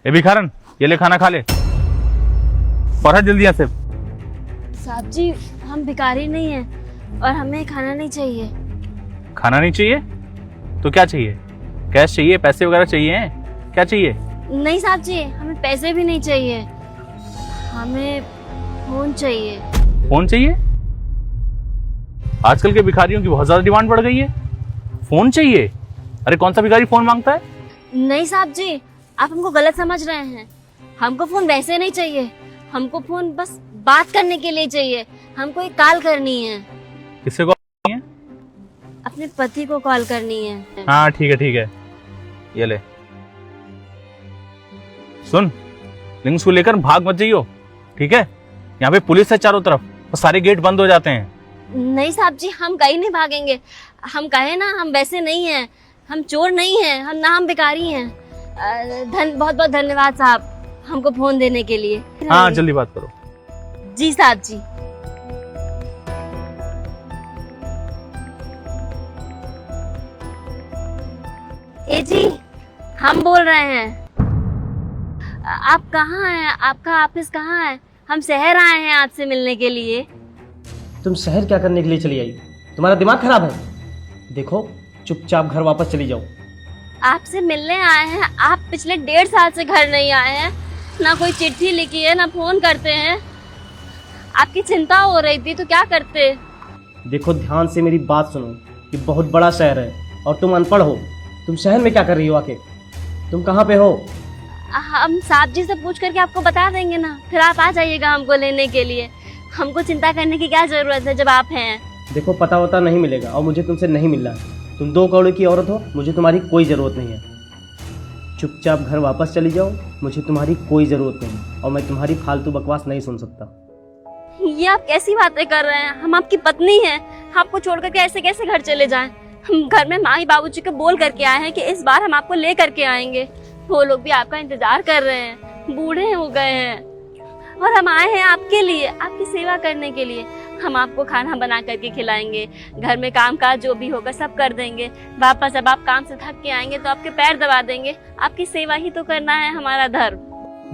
ए भिखारन, ये ले खाना खा ले, पढ़ा जल्दी यहाँ से। साहब जी, हम भिखारी नहीं हैं और हमें खाना नहीं चाहिए। खाना नहीं चाहिए तो क्या चाहिए? कैश चाहिए, पैसे वगैरह चाहिए हैं? क्या चाहिए? नहीं साहब जी, हमें पैसे भी नहीं चाहिए, हमें फोन चाहिए। फोन चाहिए? आजकल के भिखारियों की बहुत ज्यादा डिमांड बढ़ गई है, फोन चाहिए? अरे कौन सा भिखारी फोन मांगता है? नहीं साहब जी, आप हमको गलत समझ रहे हैं। हमको फोन वैसे नहीं चाहिए, हमको फोन बस बात करने के लिए चाहिए। हमको एक कॉल करनी है। किससे कॉल करनी है? अपने पति को कॉल करनी है। हाँ ठीक है, ये ले। सुन, लिंक्स को लेकर भाग मत जाइयो, ठीक है? यहाँ पे पुलिस है चारों तरफ और सारे गेट बंद हो जाते हैं। नहीं साहब जी, हम कहीं नहीं भागेंगे। हम कहे ना, हम वैसे नहीं हैं, हम चोर नहीं हैं, हम भिखारी हैं। बहुत बहुत धन्यवाद साहब हमको फोन देने के लिए। हाँ जल्दी बात करो। जी साहब जी। ए जी, हम बोल रहे हैं। आप कहाँ हैं? आपका ऑफिस कहाँ है? हम शहर आए हैं आपसे मिलने के लिए। तुम शहर क्या करने के लिए चली आई? तुम्हारा दिमाग खराब है? देखो, चुपचाप घर वापस चली जाओ। आपसे मिलने आए हैं। आप पिछले 1.5 साल से घर नहीं आए हैं, ना कोई चिट्ठी लिखी है, ना फोन करते हैं। आपकी चिंता हो रही थी तो क्या करते? देखो, ध्यान से मेरी बात सुनो। ये बहुत बड़ा शहर है और तुम अनपढ़ हो। तुम शहर में क्या कर रही हो आके? तुम कहाँ पे हो? हम साहब जी से पूछ करके आपको बता देंगे ना, फिर आप आ जाइएगा हमको लेने के लिए। हमको चिंता करने की क्या जरूरत है जब आप हैं। देखो, पता वता नहीं मिलेगा और मुझे तुमसे नहीं मिल रहा है। तुम 2 करोड़ की औरत हो, मुझे तुम्हारी कोई ज़रूरत नहीं है। चुपचाप घर वापस चली जाओ, मुझे तुम्हारी कोई ज़रूरत नहीं और मैं तुम्हारी फालतू बकवास नहीं सुन सकता। ये आप कैसी बातें कर रहे हैं? हम आपकी पत्नी हैं, आपको छोड़ करके ऐसे कैसे घर चले जाएं? हम घर में माँ बाबूजी को बोल करके आए हैं कि इस बार हम आपको ले करके आएंगे। वो लोग भी आपका इंतजार कर रहे हैं, बूढ़े हो गए हैं और हम आए हैं आपके लिए, आपकी सेवा करने के लिए। हम आपको खाना बना करके खिलाएंगे, घर में काम काज जो भी होगा सब कर देंगे। वापस जब आप काम से थक के आएंगे तो आपके पैर दबा देंगे। आपकी सेवा ही तो करना है हमारा धर्म।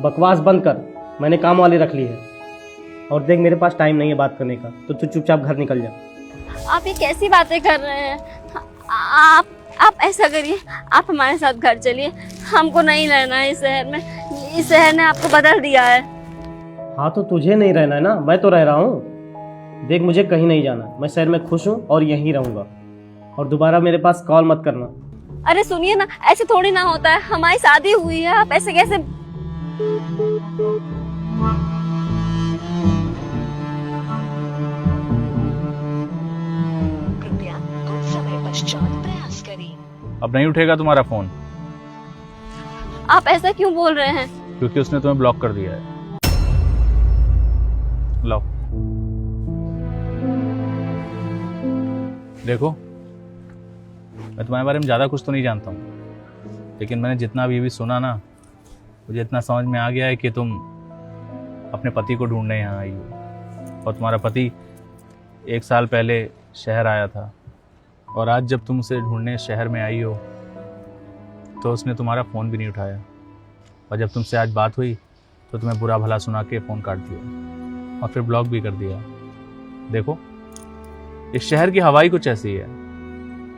बकवास बंद कर, मैंने काम वाली रख ली है। और देख, मेरे पास टाइम नहीं है बात करने का, तो तू चुपचाप घर निकल जा। आप ये कैसी बातें कर रहे हैं? आप ऐसा करिए, आप हमारे साथ घर चलिए। हमको नहीं रहना है इस शहर में। इस शहर ने आपको बदल दिया है। हाँ, तो तुझे नहीं रहना है ना, मैं तो रह रहा हूँ। देख, मुझे कहीं नहीं जाना, मैं शहर में खुश हूँ और यहीं रहूँगा। और दोबारा मेरे पास कॉल मत करना। अरे सुनिए ना, ऐसे थोड़ी ना होता है। हमारी शादी हुई है, आप ऐसे कैसे? कृपया कुछ समय पश्चात प्रयास करें। अब नहीं उठेगा तुम्हारा फोन, आप ऐसा क्यों बोल रहे हैं? क्योंकि उसने तुम्हें ब्लॉक कर दिया है। लो देखो, मैं तुम्हारे बारे में ज़्यादा कुछ तो नहीं जानता हूँ, लेकिन मैंने जितना भी सुना ना, मुझे इतना समझ में आ गया है कि तुम अपने पति को ढूंढने यहाँ आई हो। और तुम्हारा पति 1 साल पहले शहर आया था, और आज जब तुम उसे ढूंढने शहर में आई हो तो उसने तुम्हारा फ़ोन भी नहीं उठाया। और जब तुमसे आज बात हुई तो तुम्हें बुरा भला सुना के फ़ोन काट दिया और फिर ब्लॉक भी कर दिया। देखो, इस शहर की हवा ही कुछ ऐसी है,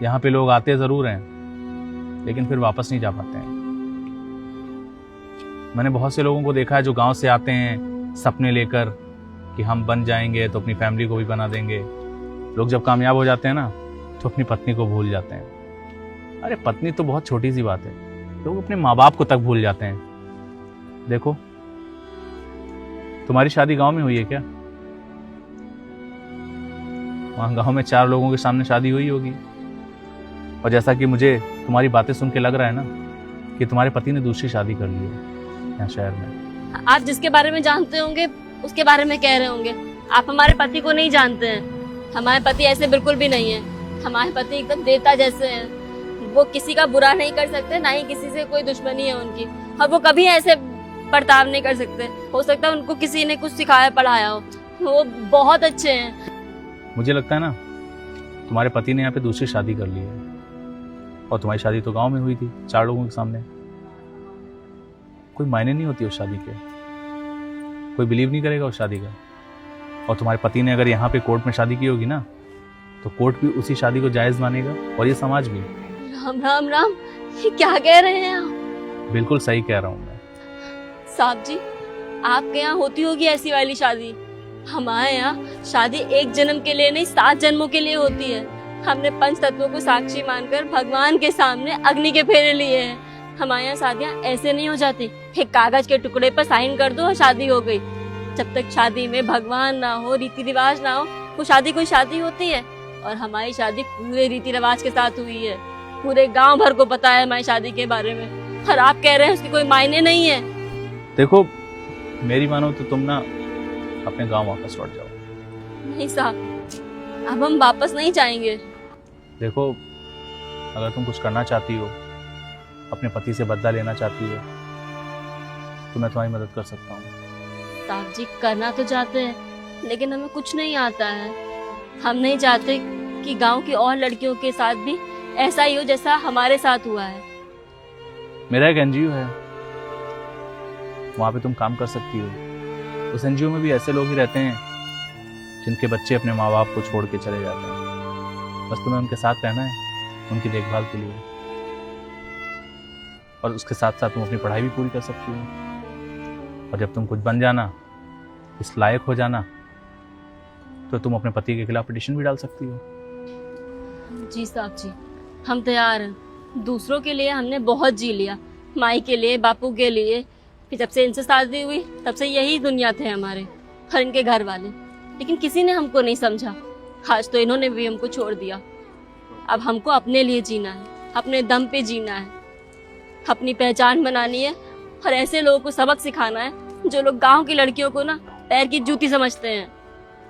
यहाँ पे लोग आते ज़रूर हैं लेकिन फिर वापस नहीं जा पाते हैं। मैंने बहुत से लोगों को देखा है जो गांव से आते हैं सपने लेकर कि हम बन जाएंगे तो अपनी फैमिली को भी बना देंगे। लोग जब कामयाब हो जाते हैं ना तो अपनी पत्नी को भूल जाते हैं। अरे पत्नी तो बहुत छोटी सी बात है, लोग अपने माँ बाप को तक भूल जाते हैं। देखो, तुम्हारी शादी गांव में हुई है क्या? वहां गांव में 4 लोगों के सामने शादी हुई होगी। और जैसा कि मुझे तुम्हारी बातें सुन के लग रहा है ना कि तुम्हारे पति ने दूसरी शादी कर ली है यहाँ शहर में। आप जिसके बारे में जानते होंगे उसके बारे में कह रहे होंगे। आप हमारे पति को नहीं जानते हैं। हमारे पति ऐसे बिल्कुल भी नहीं है। हमारे पति एकदम देवता जैसे हैं। वो किसी का बुरा नहीं कर सकते, ना ही किसी से कोई दुश्मनी है उनकी, और वो कभी ऐसे बर्ताव नहीं कर सकते। हो सकता है उनको किसी ने कुछ सिखाया पढ़ाया हो। वो बहुत अच्छे हैं। मुझे लगता है ना तुम्हारे पति ने यहाँ पे दूसरी शादी कर ली है, और तुम्हारी शादी तो गांव में हुई थी 4 लोगों के सामने। कोई मायने नहीं होती उस शादी के, कोई बिलीव नहीं करेगा उस शादी का। और तुम्हारे पति ने अगर यहाँ पे कोर्ट में शादी की होगी ना, तो कोर्ट भी उसी शादी को जायज़ मानेगा और ये समाज भी। राम राम राम, ये क्या कह रहे हैं आप? बिल्कुल सही कह रहा हूँ मैं। साहब जी, आपके यहाँ होती होगी ऐसी वाली शादी, हमारे यहाँ शादी एक जन्म के लिए नहीं 7 जन्मों के लिए होती है। हमने पंच तत्वों को साक्षी मानकर भगवान के सामने अग्नि के फेरे लिए हैं। हमारे यहाँ शादियाँ ऐसे नहीं हो जाती, एक कागज के टुकड़े पर साइन कर दो और शादी हो गई। जब तक शादी में भगवान ना हो, रीति रिवाज ना हो, वो शादी कोई शादी होती है। और हमारी शादी पूरे रीति रिवाज के साथ हुई है, पूरे गांव भर को पता है हमारी शादी के बारे में, और आप कह रहे हैं उसके कोई मायने नहीं है। देखो मेरी मानो तो तुम ना अपने गांव वापस लौट जाओ। नहीं साहब, अब हम वापस नहीं जाएंगे। देखो अगर तुम कुछ करना चाहती हो, अपने पति से बदला लेना चाहती हो, तो मैं तुम्हारी मदद कर सकता हूँ। साहब जी, करना तो चाहते हैं लेकिन हमें कुछ नहीं आता है। हम नहीं चाहते कि गांव की और लड़कियों के साथ भी ऐसा ही हो जैसा हमारे साथ हुआ है। मेरा एक एनजीओ है, वहाँ पे तुम काम कर सकती हो। उस एनजीओ में भी ऐसे लोग ही रहते हैं जिनके बच्चे अपने माँ बाप को छोड़ के चले जाते हैं। बस तुम्हें उनके साथ रहना है, उनकी देखभाल के लिए, और उसके साथ साथ तुम अपनी पढ़ाई भी पूरी कर सकती हो। और जब तुम कुछ बन जाना, इस लायक हो जाना, तो तुम अपने पति के खिलाफ पिटीशन भी डाल सकती हो। जी साहब जी, हम तैयार हैं। दूसरों के लिए हमने बहुत जी लिया, माई के लिए, बापू के लिए। फिर जब से इनसे शादी हुई तब से यही दुनिया थे हमारे और इनके घर वाले, लेकिन किसी ने हमको नहीं समझा। आज तो इन्होंने भी हमको छोड़ दिया। अब हमको अपने लिए जीना है, अपने दम पे जीना है, अपनी पहचान बनानी है और ऐसे लोगों को सबक सिखाना है जो लोग गांव की लड़कियों को ना पैर की जूती समझते हैं।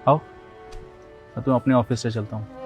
आओ मैं तुम अपने ऑफिस से चलता हूँ।